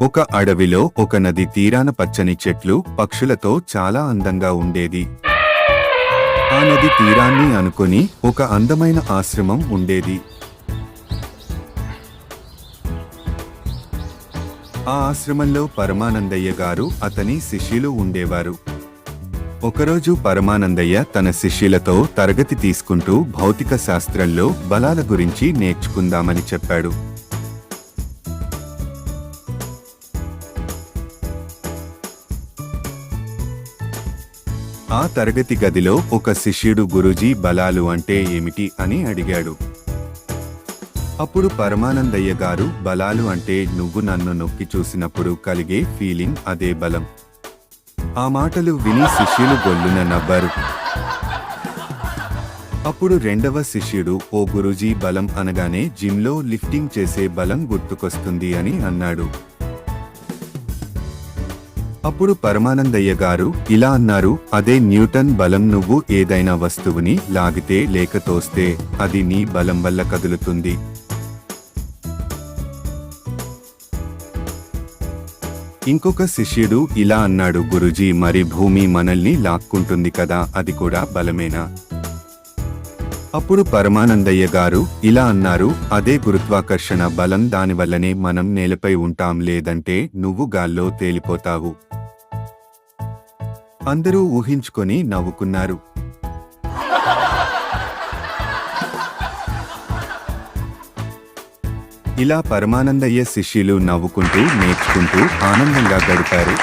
ఒక అడవిలో ఒక నది తీరాన పచ్చని చెట్లు పక్షులతో చాలా అందంగా ఉండేది. ఆ నది తీరాన్ని అనుకొని ఒక అందమైన ఆశ్రమం ఉండేది. ఆ ఆశ్రమంలో పరమానందయ్య గారు అతని శిష్యులు ఉండేవారు. ఒకరోజు పరమానందయ్య తన శిష్యులతో తరగతి తీసుకుంటూ భౌతిక శాస్త్రంలో బలాల గురించి నేర్చుకుందామని చెప్పాడు. ఆ తరగతి గదిలో ఒక శిష్యుడు గురూజీ బలాలు అంటే ఏమిటి అని అడిగాడు. అప్పుడు పరమానందయ్య గారు బలాలు అంటే నువ్వు నన్ను నొక్కి చూసినప్పుడు కలిగే ఫీలింగ్, అదే బలం. ఆ మాటలు విని శిష్యులు గొల్లున నవ్వారు. అప్పుడు రెండవ శిష్యుడు, ఓ గురూజీ, బలం అనగానే జిమ్లో లిఫ్టింగ్ చేసే బలం గుర్తుకొస్తుంది అని అన్నాడు. అప్పుడు పరమానందయ్య గారు ఇలా అన్నారు, అదే న్యూటన్ బలం. నువ్వు ఏదైనా వస్తువుని లాగితే లేక తోస్తే అది నీ బలం వల్ల కదులుతుంది. ఇంకొక శిష్యుడు ఇలా అన్నాడు, గురూజీ, మరి భూమి మనల్ని లాక్కుంటుంది కదా, అది కూడా బలమేనా? అప్పుడు పరమానందయ్య గారు ఇలా అన్నారు, అదే గురుత్వాకర్షణ బలం. దానివల్లనే మనం నేలపై ఉంటాం, లేదంటే నువ్వు గాల్లో తేలిపోతావు. అందరూ ఊహించుకొని నవ్వుకున్నారు. ఇలా పరమానందయ్య శిష్యులు నవ్వుకుంటూ నేర్చుకుంటూ ఆనందంగా గడిపారు.